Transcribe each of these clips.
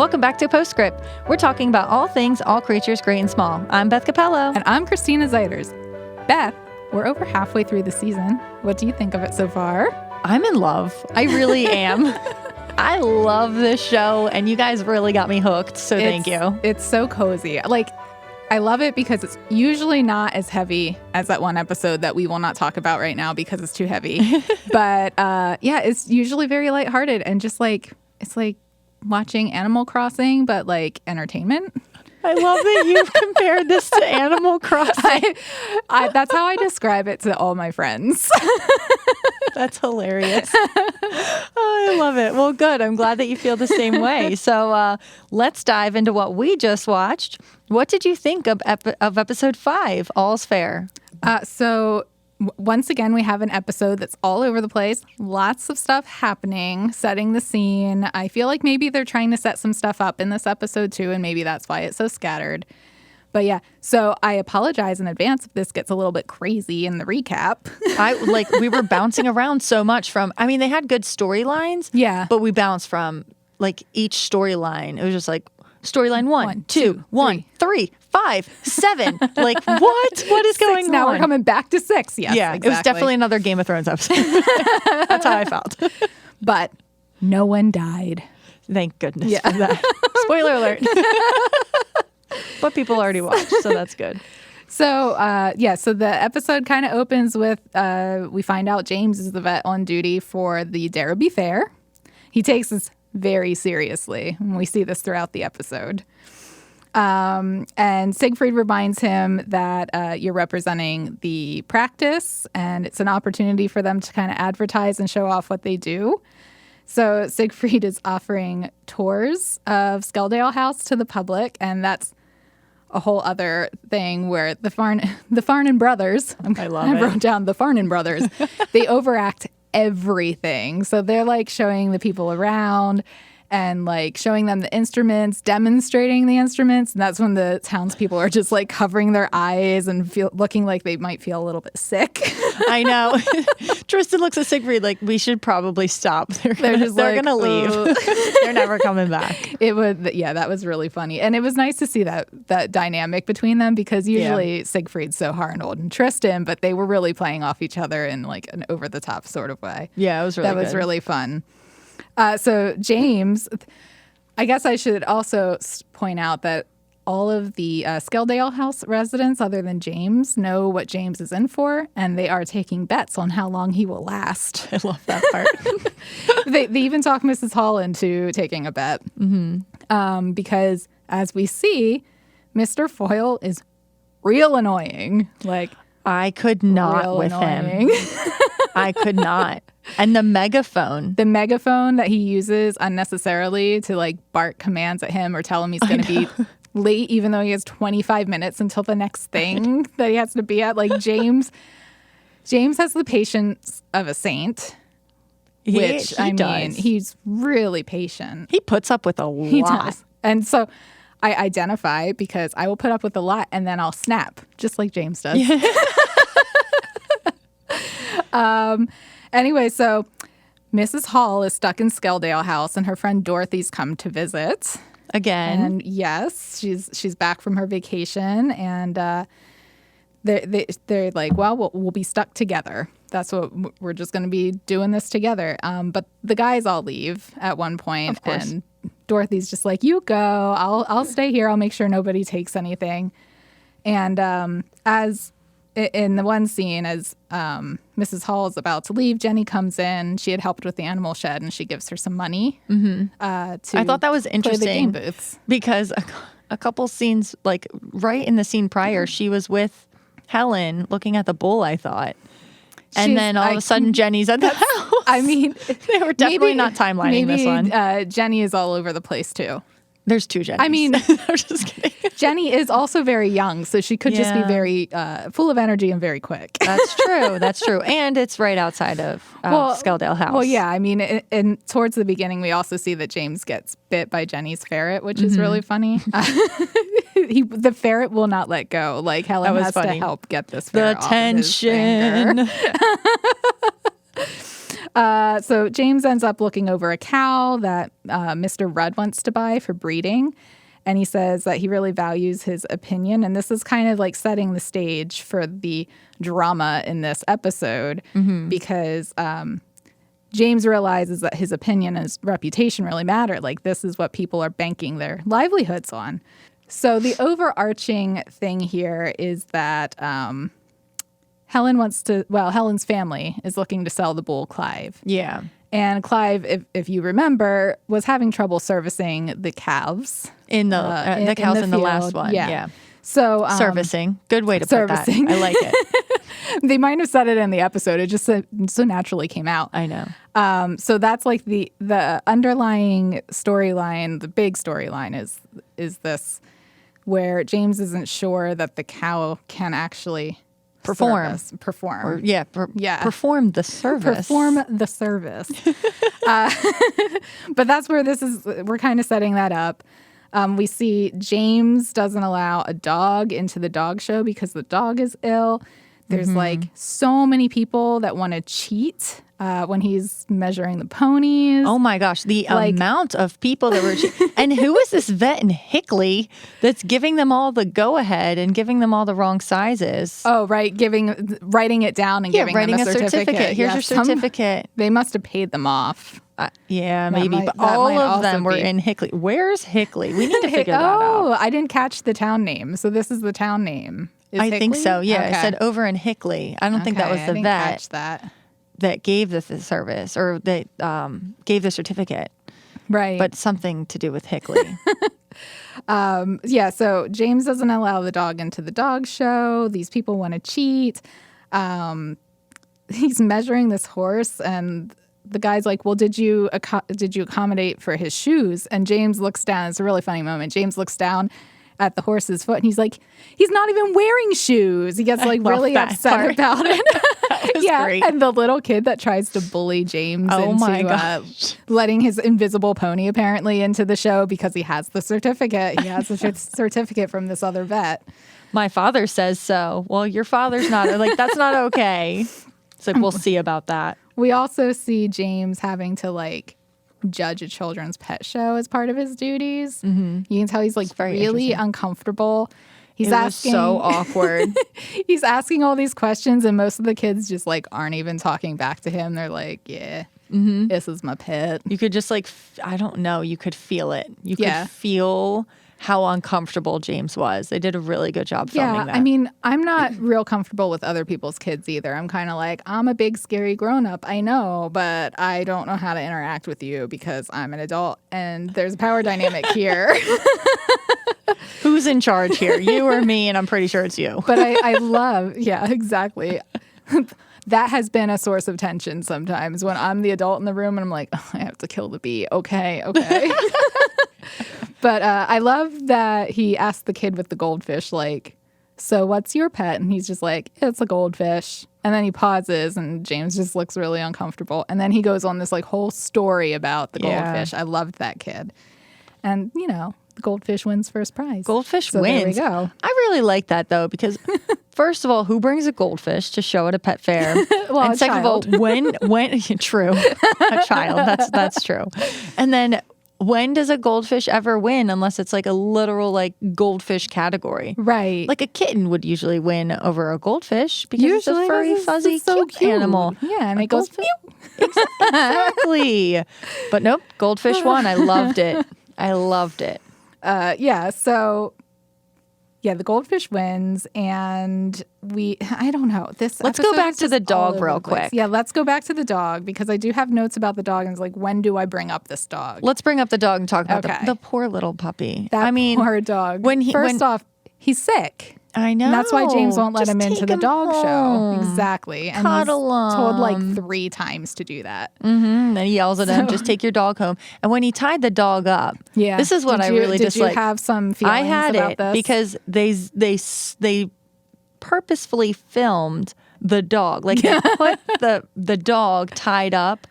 Welcome back to Postscript. We're talking about all things, all creatures, great and small. I'm Beth Cappello. And I'm Christina Zeiders. Beth, we're over halfway through the season. What do you think of it so far? I'm in love. I really am. I love this show, and you guys really got me hooked, so thank you. It's so cozy. I love it because it's usually not as heavy as that one episode that we will not talk about right now because it's too heavy. But it's usually very lighthearted and just it's like watching Animal Crossing, but like entertainment. I love that you've compared this to Animal Crossing. That's how I describe it to all my friends. That's hilarious. Oh, I love it. Well, good. I'm glad that you feel the same way. So let's dive into what we just watched. What did you think of episode 5, All's Fair? Once again, we have an episode that's all over the place. Lots of stuff happening, setting the scene. I feel like maybe they're trying to set some stuff up in this episode too, and maybe that's why it's so scattered. But yeah, so I apologize in advance if this gets a little bit crazy in the recap. We were bouncing around so much they had good storylines. Yeah. But we bounced from each storyline. It was just storyline 1, 2, 1, 3, 5, 7. What? What is going on? Now we're coming back to 6. Yes, yeah, exactly. It was definitely another Game of Thrones episode. That's how I felt. But no one died. Thank goodness for that. Spoiler alert. But people already watched, so that's good. So, so the episode kind of opens with we find out James is the vet on duty for the Darrowby Fair. He takes this very seriously, and we see this throughout the episode. And Siegfried reminds him that you're representing the practice, and it's an opportunity for them to kind of advertise and show off what they do. So Siegfried is offering tours of Skeldale House to the public, and that's a whole other thing where the Farnan brothers, I wrote down the Farnan brothers, they overact everything. So they're showing the people around and showing them the instruments, demonstrating the instruments. And that's when the townspeople are just covering their eyes and looking like they might feel a little bit sick. I know. Tristan looks at Siegfried we should probably stop. They're going to leave. They're never coming back. That was really funny. And it was nice to see that dynamic between them because usually Siegfried's so hard-on and Tristan, but they were really playing off each other in an over-the-top sort of way. Yeah, it was really good. That was really fun. So James, I guess I should also point out that all of the Skeldale House residents, other than James, know what James is in for, and they are taking bets on how long he will last. I love that part. They even talk Mrs. Hall into taking a bet. Mm-hmm. Because, as we see, Mr. Foyle is real annoying. I could not with him. I could not. And the megaphone. The megaphone that he uses unnecessarily to bark commands at him or tell him he's going to be late, even though he has 25 minutes until the next thing that he has to be at. James has the patience of a saint, which he's really patient. He puts up with a lot. He does. And so I identify because I will put up with a lot and then I'll snap, just like James does. Anyway, so Mrs. Hall is stuck in Skeldale House, and her friend Dorothy's come to visit again. And yes, she's back from her vacation, and they're like, well, we'll be stuck together. That's what we're just going to be doing this together. But the guys all leave at one point, and Dorothy's just like, "You go. I'll stay here. I'll make sure nobody takes anything." And as in the one scene, as Mrs. Hall is about to leave, Jenny comes in. She had helped with the animal shed, and she gives her some money. Mm-hmm. I thought that was interesting play the game booths. Because a couple scenes, right in the scene prior, she was with Helen looking at the bull, I thought. And then all of a sudden, Jenny's at the house. I mean, they were definitely not timelining this one. Jenny is all over the place, too. There's 2 Jennys. I mean, I'm just kidding. Jenny is also very young, so she could just be very full of energy and very quick. That's true. That's true. And it's right outside of Skeldale House. Well, yeah. I mean, and towards the beginning, we also see that James gets bit by Jenny's ferret, which is really funny. The ferret will not let go. Helen has to help get this ferret off of his finger. So James ends up looking over a cow that Mr. Rudd wants to buy for breeding. And he says that he really values his opinion. And this is kind of like setting the stage for the drama in this episode because James realizes that his opinion and his reputation really matter. Like, this is what people are banking their livelihoods on. So the overarching thing here is that Helen's family is looking to sell the bull Clive. Yeah. And Clive, if you remember, was having trouble servicing the calves. In the cows in the last one. Yeah. So servicing. Good way to put that. I like it. They might have said it in the episode. It just so naturally came out. I know. So that's like the underlying storyline. The big storyline is this, where James isn't sure that the cow can actually perform. Perform the service. Perform the service. But that's where we're kind of setting that up. We see James doesn't allow a dog into the dog show because the dog is ill. There's like so many people that want to cheat when he's measuring the ponies. Oh my gosh, the amount of people that were and who is this vet in Hickley that's giving them all the go-ahead and giving them all the wrong sizes? Oh, right, writing it down and giving them a certificate. Here's your certificate. They must have paid them off. Maybe, but all of them were in Hickley. Where's Hickley? We need to figure that out. Oh, I didn't catch the town name, so this is the town name. I think so, yeah. Okay. I said over in Hickley. I don't think that was the vet that gave the service or that gave the certificate. Right. But something to do with Hickley. So James doesn't allow the dog into the dog show. These people want to cheat. He's measuring this horse, and the guy's like, well, did you accommodate for his shoes? And James looks down. It's a really funny moment. James looks down at the horse's foot, and he's like, he's not even wearing shoes. He gets like really upset about it. Great. And the little kid that tries to bully James into letting his invisible pony apparently into the show because he has the certificate. He has a certificate from this other vet. My father says so. Well, your father's not. Like, that's not okay. It's like, we'll see about that. We also see James having to like judge a children's pet show as part of his duties. You can tell he's like really uncomfortable. He's asking, so awkward. He's asking all these questions, and most of the kids just like aren't even talking back to him. They're like, yeah, this is my pet. You could just like, I don't know, you could feel it. You could feel how uncomfortable James was. They did a really good job filming that. I mean, I'm not real comfortable with other people's kids either. I'm kind of like, I'm a big, scary grown-up, I know, but I don't know how to interact with you because I'm an adult, and there's a power dynamic here. Who's in charge here? You or me? And I'm pretty sure it's you. But I love, exactly. That has been a source of tension sometimes when I'm the adult in the room and I'm like, oh, I have to kill the bee. Okay. But I love that he asked the kid with the goldfish, like, so what's your pet? And he's just like, it's a goldfish. And then he pauses and James just looks really uncomfortable. And then he goes on this like whole story about the goldfish. I loved that kid. And, you know, the goldfish wins first prize. Goldfish wins. There we go. I really like that, though, because first of all, who brings a goldfish to show at a pet fair? Well, and second of all, when true, a child. That's true. And then when does a goldfish ever win unless it's like a literal like goldfish category? Right. Like a kitten would usually win over a goldfish because it's a furry, fuzzy, so cute animal. Yeah, and it goes meow. Exactly. But nope, goldfish won. I loved it. The goldfish wins, and I don't know. Let's go back to the dog real quick. Yeah, let's go back to the dog because I do have notes about the dog, and it's like, when do I bring up this dog? Let's bring up the dog and talk about the poor little puppy. Poor dog. First off, he's sick. I know. And that's why James won't let him into the dog show. Exactly. And Cuddle he's told like 3 times to do that. And he yells at him, just take your dog home. And when he tied the dog up, this is what I really dislike. Did you have some feelings about this? Because they purposefully filmed the dog. Like they put the dog tied up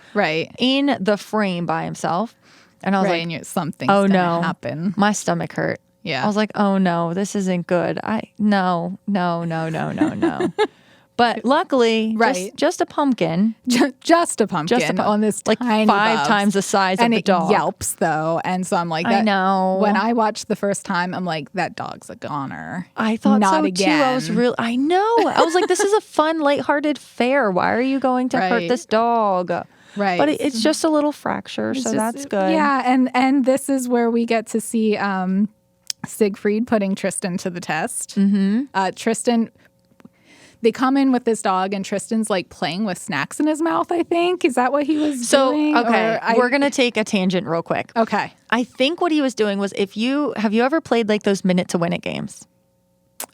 in the frame by himself. And I was like, and something's going to happen. My stomach hurt. Yeah. I was like, oh no, this isn't good. No. But But luckily, Right. just a pumpkin. Just a pumpkin on this like tiny 5 bubs. times the size and of the it dog. yelps though, and so I'm like, I know. When I watched the first time, I'm like, that dog's a goner. I thought Not so again. too. I know. I was like, this is a fun, lighthearted fair. Why are you going to hurt Right. this dog? Right. But it's just a little fracture, so that's good. Yeah, and this is where we get to see Siegfried putting Tristan to the test. Tristan, they come in with this dog, and Tristan's like playing with snacks in his mouth, I think. Is that what he was doing? Okay, we're going to take a tangent real quick. Okay. I think what he was doing was have you ever played like those minute to win it games?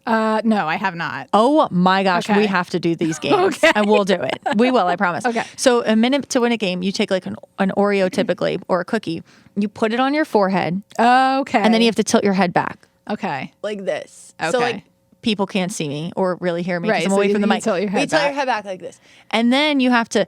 No, I have not. Oh my gosh, Okay. we have to do these games and we'll do it. We will, I promise. Okay. So a minute to win a game, you take like an Oreo typically or a cookie, you put it on your forehead. Okay. And then you have to tilt your head back. Okay. Like this. Okay. So like people can't see me or really hear me because Right, I'm so away from the you mic. tilt your head You tilt your back. head back like this. And then you have to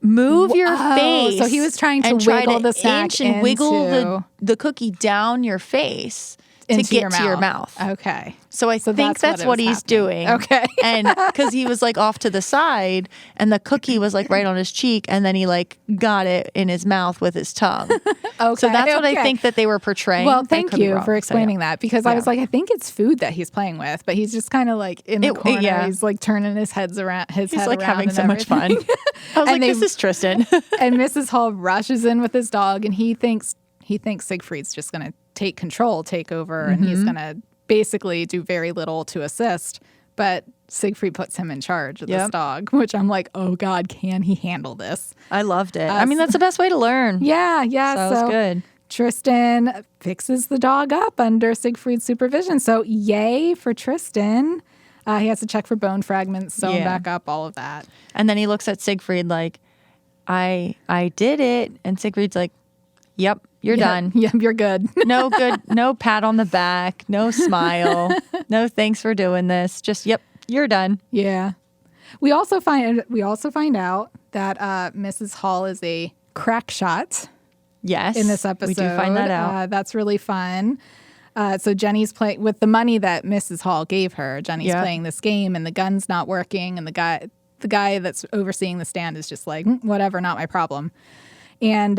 move your face. So he was trying to and try wiggle to the snack inch and wiggle into- the cookie down your face to into get to your mouth. Okay. So I think that's what he's doing. Okay. And because he was like off to the side and the cookie was like right on his cheek and then he like got it in his mouth with his tongue. Okay. So that's what I think that they were portraying. Well, I thank could be you wrong. for explaining that because I was like, I think it's food that he's playing with, but he's just kind of like in the corner. yeah. He's like turning his head around. He's head like around having and so much fun. everything. I was And like, this is Tristan. And Mrs. Hall rushes in with his dog, and he thinks Siegfried's just going to take over, and he's going to basically do very little to assist. But Siegfried puts him in charge of this dog, which I'm like, oh God, can he handle this? I loved it. I mean, that's the best way to learn. Yeah. So it was good. Tristan fixes the dog up under Siegfried's supervision. So yay for Tristan. He has to check for bone fragments, sew him back up, all of that. And then he looks at Siegfried like, I did it. And Siegfried's like, yep, you're done. Yep, you're good. No good, no pat on the back, no smile, no thanks for doing this. Just, yep, you're done. Yeah. We also find out that Mrs. Hall is a crack shot. Yes. In this episode. We do find that out. That's really fun. So Jenny's playing with the money that Mrs. Hall gave her. Jenny's playing this game and the gun's not working. And the guy that's overseeing the stand is just like, whatever, not my problem. And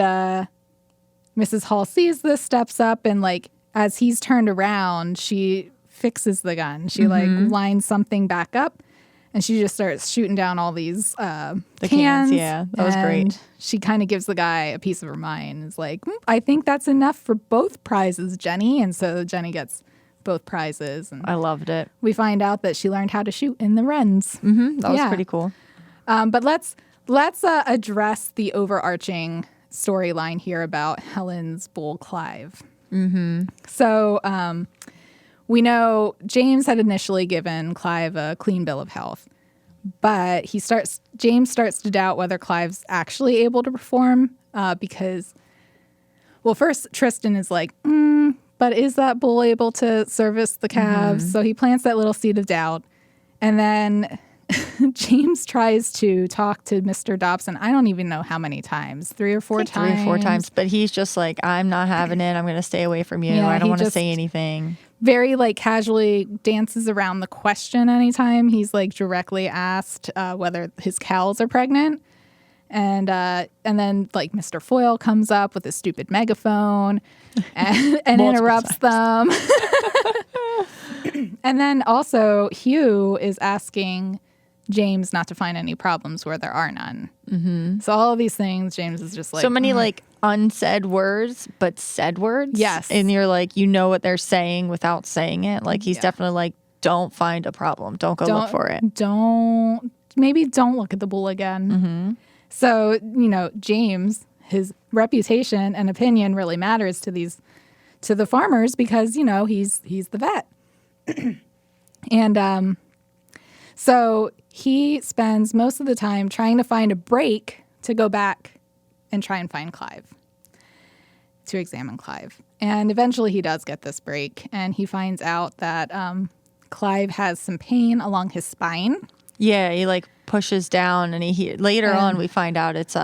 Mrs. Hall sees this, steps up, and like as he's turned around, she fixes the gun. She like lines something back up. And she just starts shooting down all these cans. Yeah, that was great. She kind of gives the guy a piece of her mind. It's like, I think that's enough for both prizes, Jenny. And so Jenny gets both prizes. And I loved it. we find out that she learned how to shoot in the Wrens. That was pretty cool. But let's address the overarching storyline here about Helen's bull Clive. So we know James had initially given Clive a clean bill of health, but James starts to doubt whether Clive's actually able to perform because, well, first Tristan is like, but is that bull able to service the calves? So he plants that little seed of doubt. And then James tries to talk to Mr. Dobson. I don't even know how many times, 3 or 4 times. 3 or 4 times. But he's just like, I'm not having it. I'm going to stay away from you. Yeah, I don't he want to just say anything. Very like casually dances around the question anytime he's like directly asked whether his cows are pregnant. And then like Mr. Foyle comes up with a stupid megaphone and interrupts them. And then also Hugh is asking James not to find any problems where there are none. So all of these things, James is just like... So many like unsaid words, but said words. Yes. And you're like, you know what they're saying without saying it. Like he's definitely like, don't find a problem. Don't go look for it. Don't look at the bull again. So, James, his reputation and opinion really matters to the farmers because, he's the vet. And so he spends most of the time trying to find a break to go back and try and find Clive, to examine Clive. And eventually he does get this break, and he finds out that Clive has some pain along his spine. Yeah, he like pushes down, and he later on we find out it's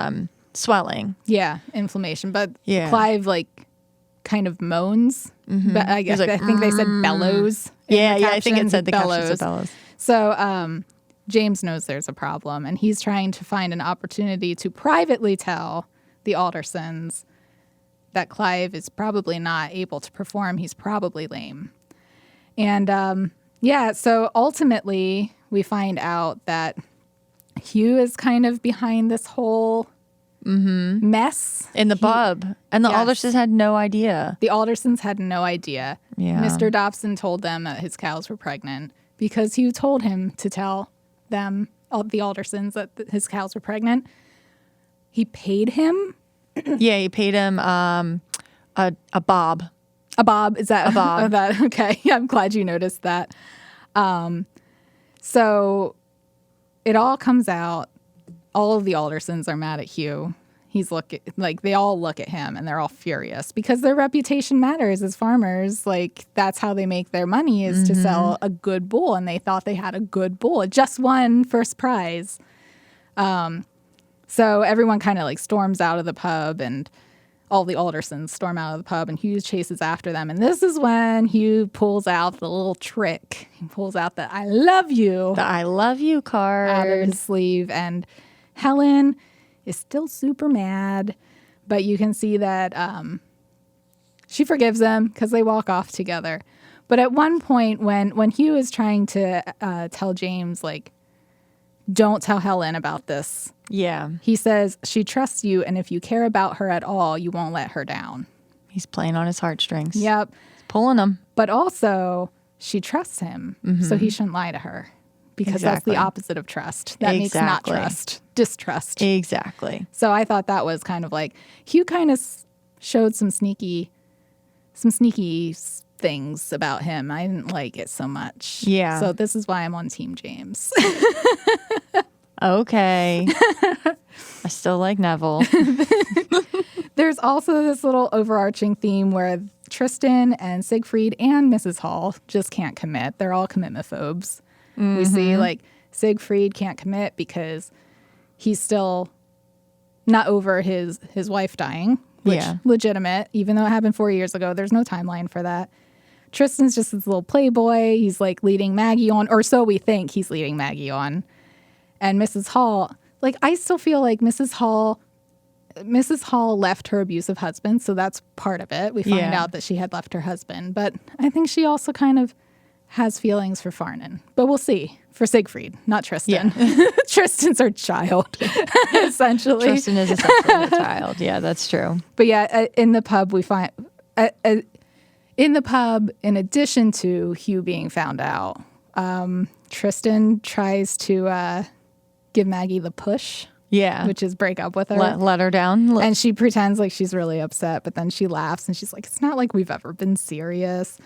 swelling. Yeah, inflammation. But Yeah. Clive like kind of moans. But I guess like, I think they said bellows. in Yeah, the yeah, I think it captions, said the caption said bellows. So James knows there's a problem, and he's trying to find an opportunity to privately tell the Aldersons that Clive is probably not able to perform. He's probably lame. And so ultimately we find out that Hugh is kind of behind this whole mess. In the pub. And the Yes. Aldersons had no idea. The Aldersons had no idea. Yeah. Mr. Dobson told them that his cows were pregnant because Hugh told him to tell them, the Aldersons, that his cows were pregnant. He paid him. Yeah, he paid him a bob. A bob? Is that a bob? Oh, that, okay. I'm glad you noticed that. So it all comes out. All of the Aldersons are mad at Hugh. He's they all look at him and they're all furious because their reputation matters as farmers. Like, that's how they make their money, is to sell a good bull. And they thought they had a good bull. It just won first prize. So everyone kind of storms out of the pub, and all the Aldersons storm out of the pub, and Hugh chases after them. And this is when Hugh pulls out the little trick. He pulls out the "I love you" The I love you card out of his sleeve. And Helen is still super mad, but you can see that she forgives him because they walk off together. But at one point, when Hugh is trying to tell James, don't tell Helen about this, Yeah. he says, she trusts you, and if you care about her at all, you won't let her down. He's playing on his heartstrings. Yep. He's pulling them. But also, she trusts him, so he shouldn't lie to her, because that's Exactly. the opposite of trust. That makes not trust, distrust. Exactly. So I thought that was kind of Hugh kind of showed some sneaky things about him. I didn't like it so much. Yeah. So this is why I'm on Team James. Okay. I still like Neville. There's also this little overarching theme where Tristan and Siegfried and Mrs. Hall just can't commit. They're all commitment-phobes. We see Siegfried can't commit because he's still not over his wife dying, which legitimate, even though it happened 4 years ago. There's no timeline for that. Tristan's just this little playboy. He's leading Maggie on, or so we think he's leading Maggie on. And Mrs. Hall, I still feel like Mrs. Hall left her abusive husband, so that's part of it. We find out that she had left her husband, but I think she also kind of has feelings for Farnan. But we'll see. For Siegfried, not Tristan. Yeah. Tristan's her child, essentially. Tristan is essentially a child. Yeah, that's true. But yeah, in the pub, we find... in the pub, in addition to Hugh being found out, Tristan tries to give Maggie the push. Yeah. Which is break up with her. Let her down. And she pretends like she's really upset, but then she laughs and she's like, it's not like we've ever been serious.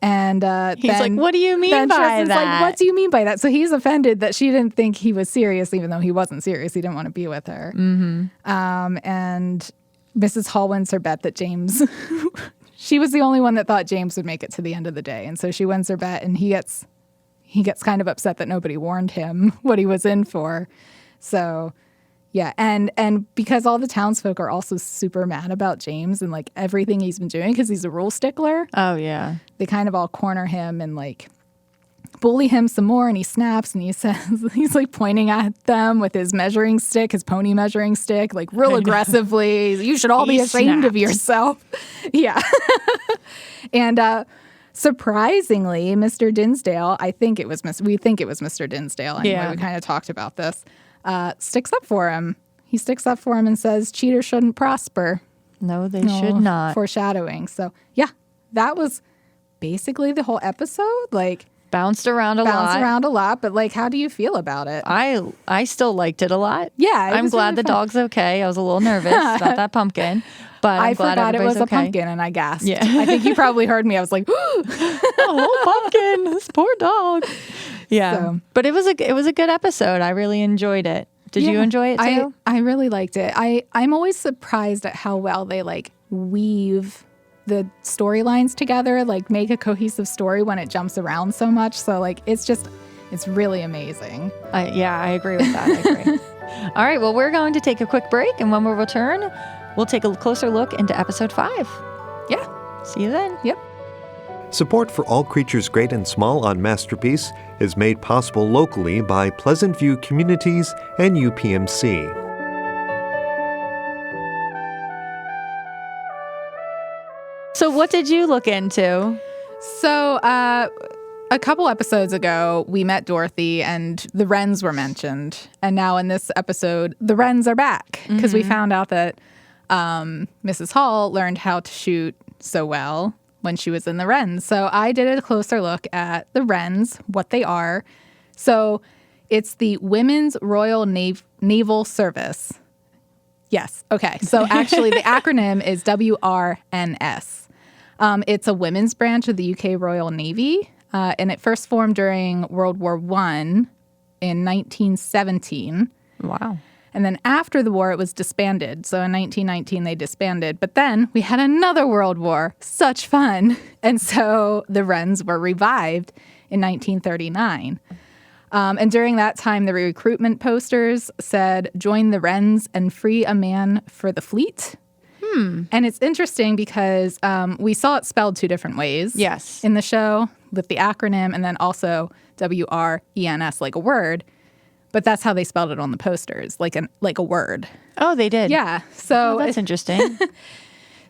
And he's like, what do you mean by Tristan's that? What do you mean by that? So he's offended that she didn't think he was serious, even though he wasn't serious. He didn't want to be with her. Mm-hmm. And Mrs. Hall wins her bet that James... she was the only one that thought James would make it to the end of the day. And so she wins her bet, and he gets kind of upset that nobody warned him what he was in for. So... yeah, and because all the townsfolk are also super mad about James and everything he's been doing because he's a rule stickler. Oh, yeah. They kind of all corner him and bully him some more, and he snaps and he says, he's pointing at them with his measuring stick, his pony measuring stick, real aggressively. You should all be ashamed of yourself. Yeah. And surprisingly, Mr. Dinsdale, we think it was Mr. Dinsdale. Anyway, we kind of talked about this. Sticks up for him. He sticks up for him and says, cheaters shouldn't prosper. No, they should not. Foreshadowing. So, yeah, that was basically the whole episode. Bounced around a lot. But, how do you feel about it? I still liked it a lot. Yeah. I'm glad the dog's okay. I was a little nervous about that pumpkin. But I'm glad forgot it was okay. a pumpkin, and I gasped. Yeah. I think you probably heard me. I was like, a whole pumpkin. This poor dog. Yeah. So, but it was a good episode. I really enjoyed it. Did you enjoy it too? I really liked it. I'm always surprised at how well they weave the storylines together, make a cohesive story when it jumps around so much. So it's really amazing. I agree with that. I agree. All right. Well, we're going to take a quick break, and when we return, we'll take a closer look into episode 5. Yeah. See you then. Yep. Support for All Creatures Great and Small on Masterpiece is made possible locally by Pleasant View Communities and UPMC. So what did you look into? So a couple episodes ago, we met Dorothy and the Wrens were mentioned. And now in this episode, the Wrens are back because we found out that Mrs. Hall learned how to shoot so well when she was in the Wrens. So I did a closer look at the Wrens, what they are. So it's the Women's Royal Naval Service. Yes. Okay. So actually the acronym is WRNS. It's a women's branch of the UK Royal Navy, and it first formed during World War I in 1917. Wow. And then after the war, it was disbanded. So in 1919, they disbanded. But then we had another world war. Such fun. And so the Wrens were revived in 1939. And during that time, the recruitment posters said, "Join the Wrens and free a man for the fleet." And it's interesting because we saw it spelled two different ways. Yes. In the show with the acronym and then also WRENS, like a word. But that's how they spelled it on the posters, like a word. Oh, they did? Yeah. So that's interesting.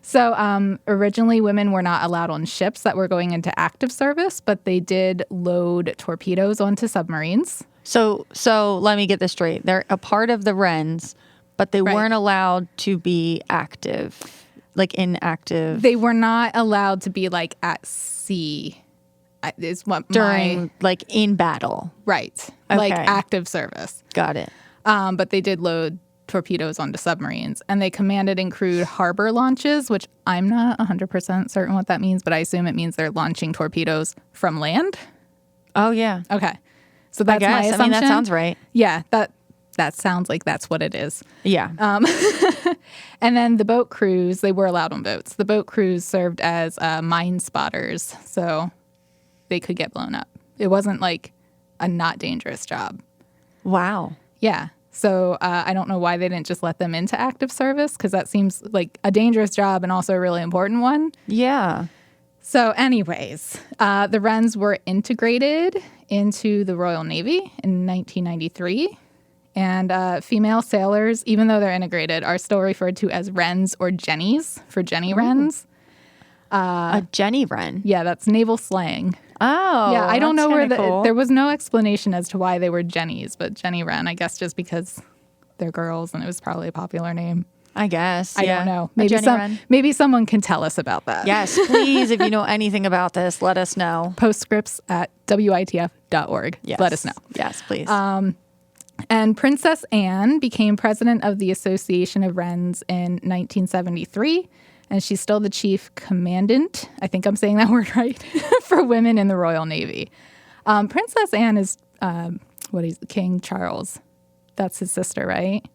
So originally, women were not allowed on ships that were going into active service, but they did load torpedoes onto submarines. So let me get this straight. They're a part of the Wrens, but they weren't allowed to be active, like inactive. They were not allowed to be like at sea. Is what during like in battle, right? Okay. Like active service. Got it. But they did load torpedoes onto submarines, and they commanded and crewed harbor launches, which I'm not 100% certain what that means, but I assume it means they're launching torpedoes from land. Oh yeah. Okay. So that's my assumption. I mean, that sounds right. Yeah, that sounds like that's what it is. Yeah. And then the boat crews, they were allowed on boats. The boat crews served as mine spotters, so they could get blown up. It wasn't like a not dangerous job. Wow. Yeah. So I don't know why they didn't just let them into active service, because that seems like a dangerous job and also a really important one. Yeah. So anyways, the Wrens were integrated into the Royal Navy in 1993. And female sailors, even though they're integrated, are still referred to as Wrens or Jennies for Jenny Wrens. A Jenny Wren. Yeah, that's naval slang. Oh, yeah, I don't know where cool. There was no explanation as to why they were Jennies, but Jenny Wren, I guess just because they're girls and it was probably a popular name. I guess. I don't know. Maybe someone can tell us about that. Yes, please. If you know anything about this, let us know. Postscripts at WITF.org. Yes. Let us know. Yes, please. And Princess Anne became president of the Association of Wrens in 1973. And she's still the chief commandant, I think I'm saying that word right, for women in the Royal Navy. Princess Anne is, King Charles. That's his sister, right?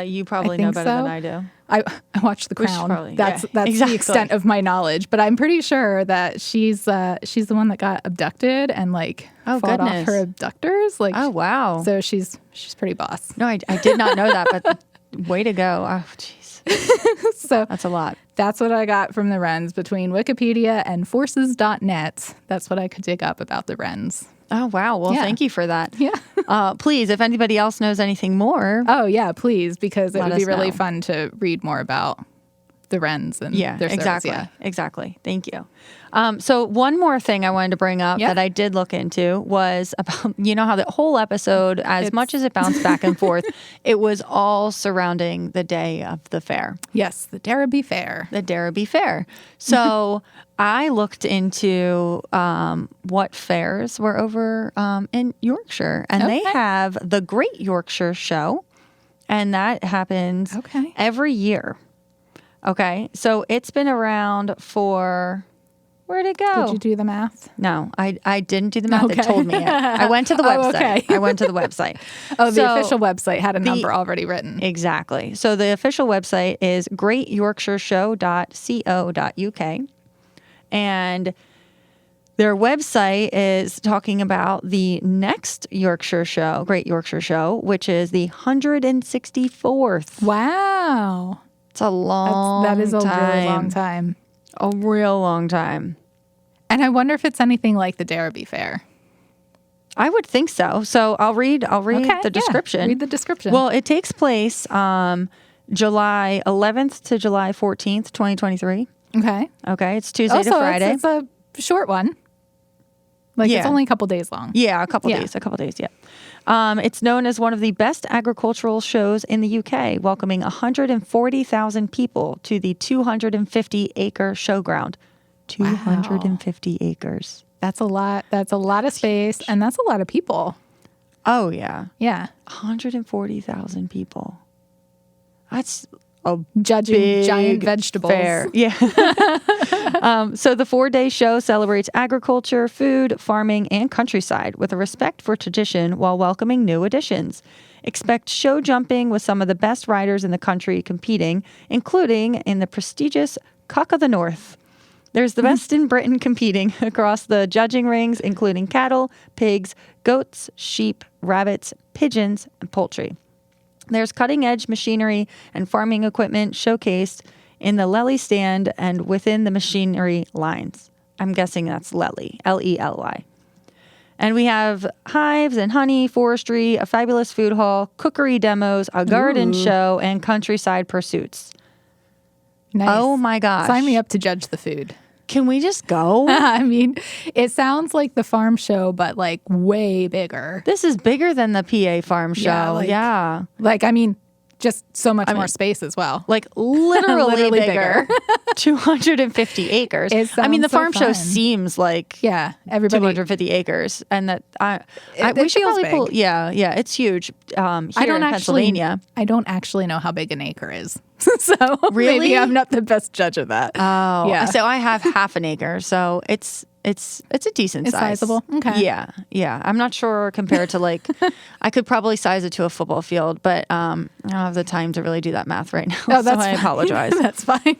You probably know better than I do. I watched The Crown. That's exactly. the extent of my knowledge. But I'm pretty sure that she's the one that got abducted and fought off her abductors. Oh wow! So she's pretty boss. No, I did not know that. But way to go! Oh jeez. So that's a lot. That's what I got from the Wrens between Wikipedia and forces.net. That's what I could dig up about the Wrens. Oh, wow. Well, thank you for that. Yeah. Please, if anybody else knows anything more. Oh, yeah, please, because it would be really fun to read more about the Wrens and their service. Exactly. Yeah, exactly. Thank you. So one more thing I wanted to bring up that I did look into was about, how the whole episode, much as it bounced back and forth, it was all surrounding the day of the fair. Yes, the Darrowby Fair. The Darrowby Fair. So I looked into what fairs were over in Yorkshire, and they have the Great Yorkshire Show, and that happens every year. Okay, so it's been around for, where'd it go? Did you do the math? No, I didn't do the math. It told me it. I went to the website. I went to the website. The official website had a number already written. Exactly. So the official website is greatyorkshireshow.co.uk. And their website is talking about the next Yorkshire Show, Great Yorkshire Show, which is the 164th. Wow. It's a long That is a really long time. A real long time. And I wonder if it's anything like the Darrowby Fair. I would think so. So I'll read the description. Read the description. Well, it takes place July 11th to July 14th, 2023. Okay. Okay, it's Tuesday to Friday. It's a short one. It's only a couple days long. Yeah, a couple days, yeah. It's known as one of the best agricultural shows in the UK, welcoming 140,000 people to the 250-acre showground. 250 acres. That's a lot. That's a lot of space, and that's a lot of people. Oh, yeah. Yeah. 140,000 people. That's a judging big giant vegetables. Fair. Yeah. So the 4-day show celebrates agriculture, food, farming, and countryside with a respect for tradition while welcoming new additions. Expect show jumping with some of the best riders in the country competing, including in the prestigious Cock of the North. There's the best in Britain competing across the judging rings, including cattle, pigs, goats, sheep, rabbits, pigeons, and poultry. There's cutting-edge machinery and farming equipment showcased in the Lely stand and within the machinery lines. I'm guessing that's Lely, L-E-L-Y. And we have hives and honey, forestry, a fabulous food hall, cookery demos, a garden show, and countryside pursuits. Nice. Oh my gosh. Sign me up to judge the food. Can we just go? I mean, it sounds like the farm show, but way bigger. This is bigger than the PA farm show. Yeah. I mean, just so much more space as well. Literally bigger. 250 acres. I mean, the farm show seems like everybody 250 acres, and that we should feels probably big. Yeah, it's huge. Here in Pennsylvania, I don't actually know how big an acre is, so really, maybe I'm not the best judge of that. Oh, yeah. So I have half an acre, so it's a decent It's size. sizable. Okay. Yeah. I'm not sure compared to I could probably size it to a football field, but I don't have the time to really do that math right now. Oh, so I apologize. That's fine.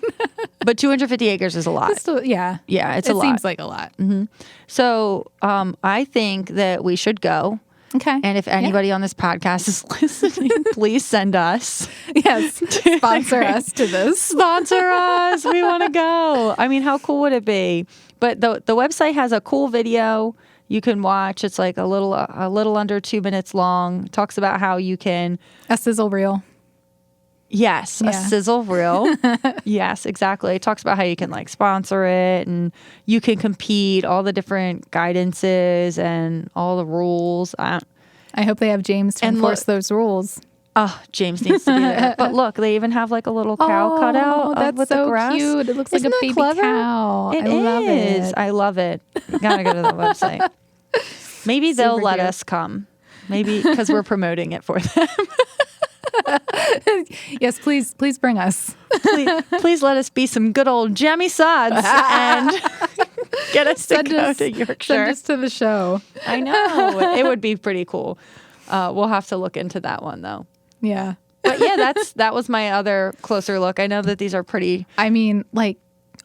But 250 acres is a lot. Still, yeah, it's a lot. It seems like a lot. Mm-hmm. So I think that we should go. Okay. And if anybody on this podcast is listening, please send us. Yes. Sponsor us to this. Sponsor us. We want to go. I mean, how cool would it be? But the website has a cool video you can watch. It's a little under 2 minutes long. It talks about how you can a sizzle reel. Yes, a sizzle reel. Yes, exactly. It talks about how you can sponsor it and you can compete, all the different guidances and all the rules. I hope they have James to enforce those rules. Oh, James needs to be there. But look, they even have a little cow cutout with the grass. That's so cute. It looks like a baby cow. I love it. I love it. You gotta go to the website. Maybe they'll let us come. Maybe because we're promoting it for them. Yes, please bring us. Please let us be some good old jammy sods and get us to go to Yorkshire. Send us to the show. I know. It would be pretty cool. We'll have to look into that one, though. Yeah. But yeah, that was my other closer look. I know that these are pretty... I mean,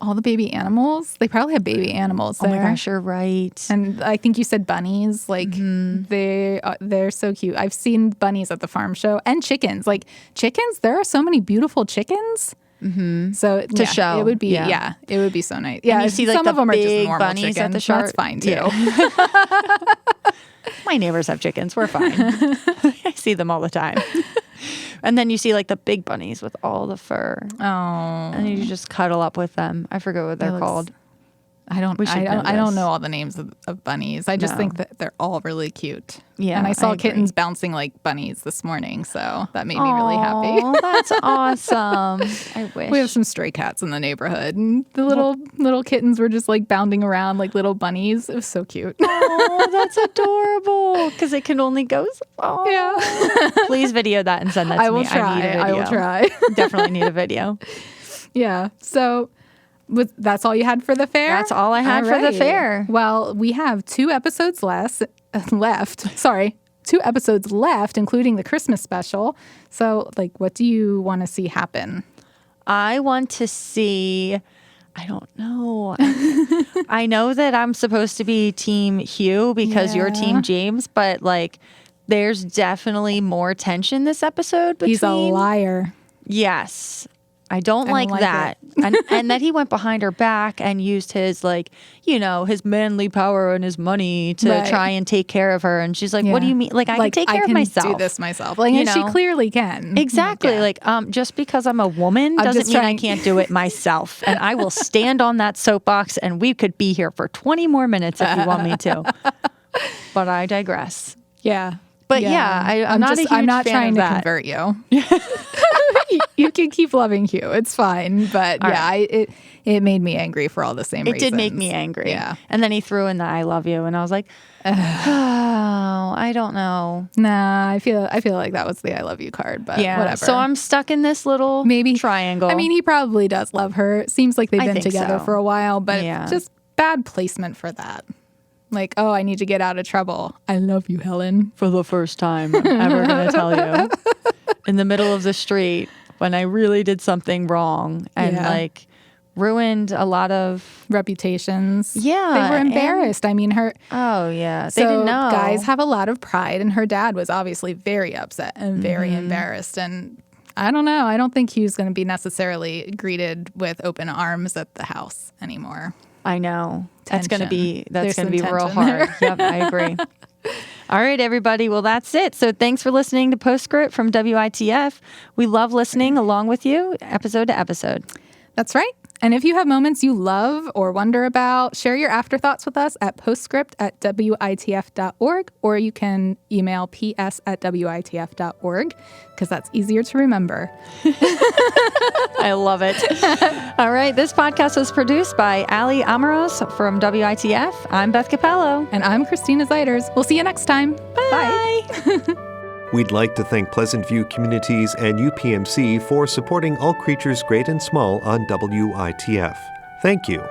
all the baby animals, they probably have baby animals there. Oh my gosh, you're right. And I think you said bunnies. They're so cute. I've seen bunnies at the farm show and chickens. Chickens, there are so many beautiful chickens. Mm-hmm. So to show, it would be it would be so nice. Yeah, and you see some of them are just normal bunnies chickens. at the show. That's fine too. Yeah. My neighbors have chickens. We're fine. I see them all the time. And then you see the big bunnies with all the fur. Oh, and you just cuddle up with them. I forget what they're called. I don't know all the names of bunnies. I just think that they're all really cute. Yeah, and I saw kittens bouncing like bunnies this morning, so that made me really happy. Oh, that's awesome! I wish we have some stray cats in the neighborhood, and the little kittens were just bounding around like little bunnies. It was so cute. Oh, that's adorable! Because it can only go. Oh. Yeah. Please video that and send that to me. I will try. I will try. Definitely need a video. Yeah. So. That's all you had for the fair? That's all I had for the fair. Well, we have 2 episodes left. Sorry, 2 episodes left, including the Christmas special. So, what do you want to see happen? I want to see... I don't know. I know that I'm supposed to be Team Hugh because you're Team James, but, there's definitely more tension this episode between... He's a liar. Yes. I don't like that. and that he went behind her back and used his, like, you know, his manly power and his money to try and take care of her. And she's like, what do you mean? Like, I can take care of myself. I can do this myself. Like, and she clearly can. Exactly. Like, just because I'm a woman doesn't mean I can't do it myself. And I will stand on that soapbox and we could be here for 20 more minutes if you want me to. But I digress. Yeah. But I'm not a huge I'm not fan trying of to that. convert you. You can keep loving Hugh. It's fine. But it made me angry for all the same reasons. It did make me angry. Yeah. And then he threw in the I love you. And I was like, oh, I don't know. Nah, I feel like that was the I love you card, but whatever. So I'm stuck in this little triangle. I mean, he probably does love her. It seems like they've been together for a while, but just bad placement for that. Like, oh, I need to get out of trouble. I love you, Helen. For the first time I'm ever going to tell you. In the middle of the street when I really did something wrong and like ruined a lot of reputations. Yeah. They were embarrassed. I mean, oh, yeah. They didn't know. Guys have a lot of pride, and her dad was obviously very upset and very embarrassed. And I don't know. I don't think Hugh's going to be necessarily greeted with open arms at the house anymore. I know. That's going to be There's real hard. Yep, I agree. All right, everybody. Well, that's it. So thanks for listening to Postscript from WITF. We love listening along with you, episode to episode. That's right. And if you have moments you love or wonder about, share your afterthoughts with us at postscript@witf.org, or you can email ps@witf.org, because that's easier to remember. I love it. All right. This podcast was produced by Amorós from WITF. I'm Beth Cappello. And I'm Christina Zeiders. We'll see you next time. Bye. We'd like to thank Pleasant View Communities and UPMC for supporting All Creatures Great and Small on WITF. Thank you.